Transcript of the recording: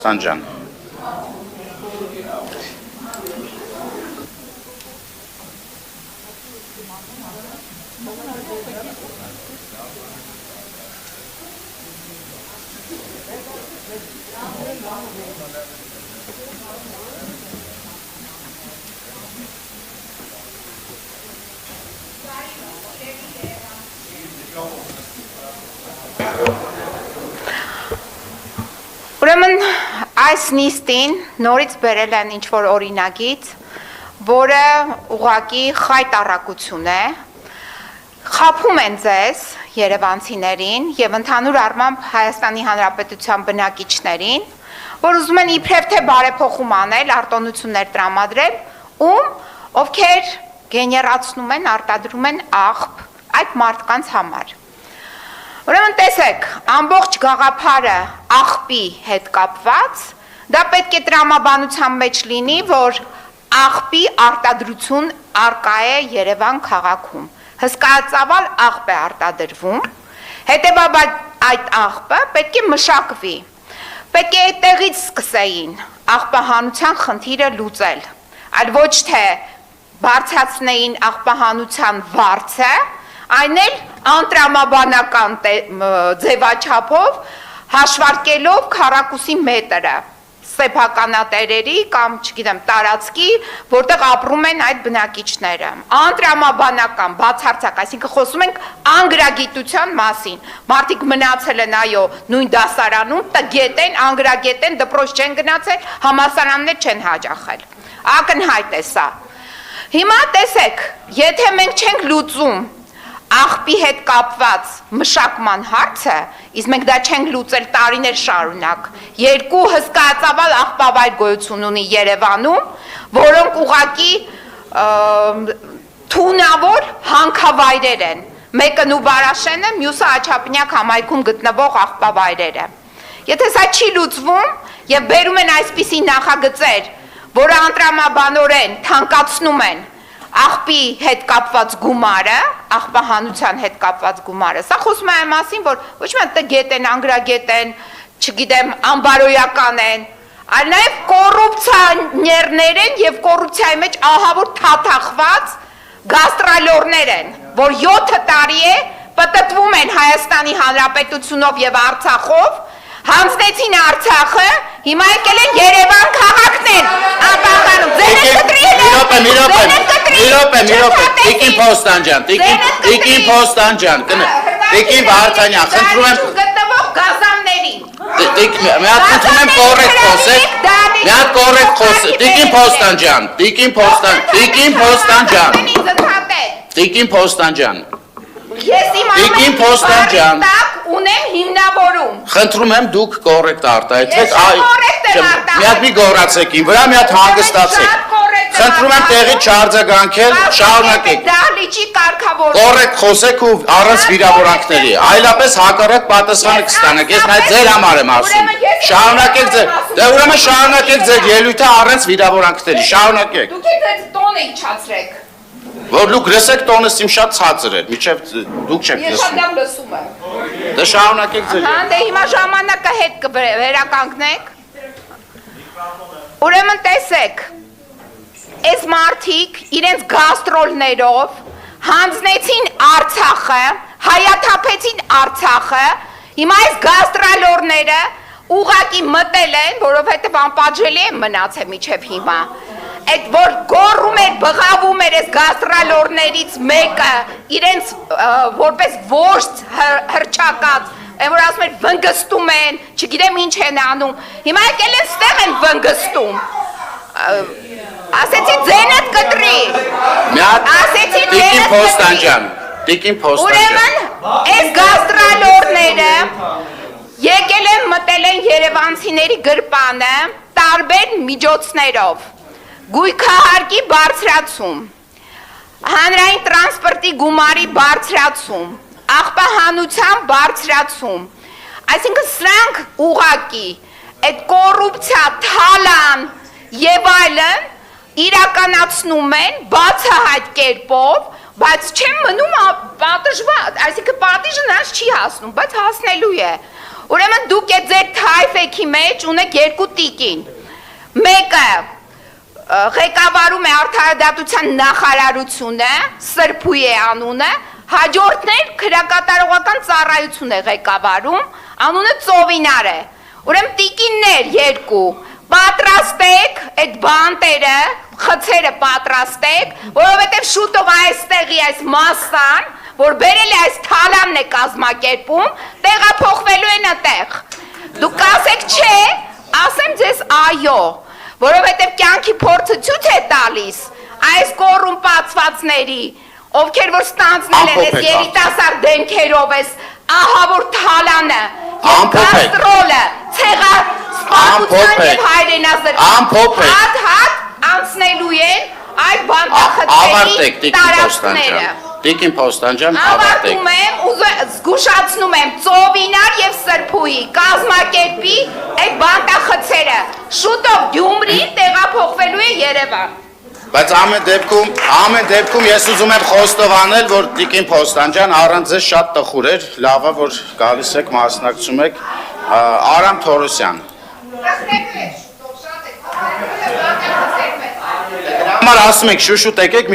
Sanjan. Ուրեմն այս նիստին նորից բերել են ինչ-որ օրինագիծ, որը ուղղակի խայտառակություն է, խաբում են ձեզ երևանցիներին և ընդհանուր առմամբ Հայաստանի Հանրապետության բնակիչներին, որ ուզում են իբրև թե բարեփոխում անել, արտոնություններ տրամադրել, ովքեր գեներացնում են, արտադրում են աղբ այդ մարդկանց համար։ Ուրեմն տեսեք, ամբողջ գաղափարը աղբի հետ կապված, դա պետք է տրամաբանության մեջ լինի, որ աղբի արտադրություն առկա է Երևան քաղաքում։ Հսկայածավալ աղբ է արտադրվում, հետևաբար այդ աղբը պետք է մշակվի, պետք է այդտեղից սկսեին աղբահանության խնդիրը լուծել, այլ ոչ թե բարձրացնեին աղբահանության վարձը, այն էլ անտրամաբանական ձևաչափով հաշվարկելով քառակուսի մետրը սեփականատերերի կամ, չգիտեմ, տարածքի, որտեղ ապրում են այդ բնակիչները։ Անտրամաբանական, բացարձակ, այսինքն խոսում ենք անգրագիտության մասին։ Մարդիկ մնացել են, այո, նույն դասարանում, տգետ են, անգրագետ են, դպրոց չեն գնացել, համալսարաններ չեն հաճախել։ Ակնհայտ է սա։ Հիմա տեսեք, եթե մենք չենք լուծում աղբի հետ կապված մշակման հարցը, իսկ մենք դա չենք լուծել տարիներ շարունակ, երկու հսկայածավալ աղբավայր գոյություն ունի Երևանում, որոնք ուղղակի թունավոր հանքավայրեր են, մեկը Նուբարաշենը, մյուսը Աչափնյակ համայնքում գտնվող աղբավայրերը։ Եթե սա չի լուծվում եւ բերում են այսպիսի նախագծեր, որը անտրամաբանորեն թանկացնում են աղբի հետ կապված գումարը, աղբահանության հետ կապված գումարը, սա խոսում է այն մասին, որ ոչ միայն տգետ են, անգրագետ են, չգիտեմ, անբարոյական են, այլ նաև կոռուպցիաներներ են եւ կոռուպցիայի մեջ ահավոր թաթախված գաստրոլորներ են, որ 7 տարի է պտտվում են Հայաստանի Հանրապետությունով եւ Արցախով, հանձնեցին Արցախը, հիմա եկել են Երևան քաղաքն են, ապահանում, ձեր եք կտրի Տիկին Փոստանջան, Տիկին Փոստանջան, Տիկին Վարդանյան, խնդրում եմ գտնվող գազաններին։ Մի հատ խնդրում եմ կոռեկտ խոսեք, մի հատ կոռեկտ խոսեք, Տիկին Փոստանջան, Տիկին Փոստանջան, Ես իմ ամեն տակ ունեմ հիմնավորում։ Խնդրում եմ դուք կոռեկտ արտահայտեք, մի հատ մի գոռացեք իմ վրա, մի հատ հանգստացեք։ Խնդրում եմ տեղից չարձագանքել, շարունակեք։ Դահլիճի կարգավորում։ Կոռեկտ խոսեք ու առանց վիրավորանքների, այլապես հակառակ պատասխանը կստանաք, ես նայ ձեր համար եմ ասում։ Շարունակեք ձեր, դե ուրեմն շարունակեք ձեր ելույթը առանց վիրավորանքների, շարունակեք։ Դուք եք տոնը իջացրեք։ Որ դուք լսեք տոնս իմ շատ ցածր է, միջև դուք չեք Ես շատ լսում։ լավ լսում եմ։ Դե շարունակեք ձեր։ Հա, դե հիմա ժամանակը հետ կվերականգնեք։ Ուրեմն տեսեք, այս մարդիկ իրենց գաստրոլներով հանձնեցին Արցախը, հայաթափեցին Արցախը, հիմա այս գաստրոլորները ուղղակի մտել են, որովհետև անպատժելի են մնացել միջև հիմա։ Այդ որ գոռում էր, բղավում էր այս գաստրոլորներից մեկը իրենց որպես ворց հրճակած, որ ասում էր վնգստում են, չգիտեմ ինչ են անում, հիմա եկել են ստեղ են վնգստում, ասեցի ձենդ կտրի, ասեցի Տիկին Փոստանջան, ուրեմն այս գաստրոլորները եկել են մտել են երևանցիների գրպանը տարբեր միջոցներով, գույքահարկի բարձրացում, հանրային տրանսպորտի գումարի բարձրացում, աղբահանության բարձրացում, այսինքն սրանք ուղղակի այդ կոռուպցիա, թալան եւ այլն իրականացնում են բացահայտ կերպով, բայց չեն մնում պատժված, այսինքն պատիժը նրանց չի հասնում, բայց հասնելու է։ Ուրեմն դուք եք ձեր թայֆեքի մեջ ունեք երկու տիկին։ Մեկը ղեկավարում է արդարադատության նախարարությունը, Սրբույ է անունը, հաջորդն էլ քրեակատարողական ծառայություն է ղեկավարում, անունը Ծովինար է։ Ուրեմն տիկիններ երկու, պատրաստեք այդ բանտերը, խցերը պատրաստեք, որովհետև շուտով այստեղի այս մասան, որ բերել է այս թալանն է կազմակերպում, տեղափոխվելու են այդտեղ։ Դուք կասեք չէ, ասեմ ձեզ այո, որովհետև կյանքի փորձը ցույց է տալիս այս կոռումպացվածների, ովքեր որ ստանձնել են այս երիտասարդ դեմքերով այս ահավոր թալանը, կաստրոլը, ցեղասպանության եւ հայրենազրկության հատ անցնելու են այդ բանտախցերի տարածքները։ Տիկին Փոստանջան, ավարտեք։ Ավարտում եմ, զգուշացնում եմ, Ծովինար եւ Սրբույի կազմակերպի այդ բանտախցերը։ Շուտով Գյումրի տեղափոխվելու է Երևան։ Բայց ամեն դեպքում ես ուզում եմ խոստովանել, որ Տիկին Փոստանջան առանց ձեզ շատ տխուր էր, լավ է, որ գալիս եք, մասնակցում եք, Արամ Թորոսյան։ Դրա համար ասում եք շուշուտ եկեք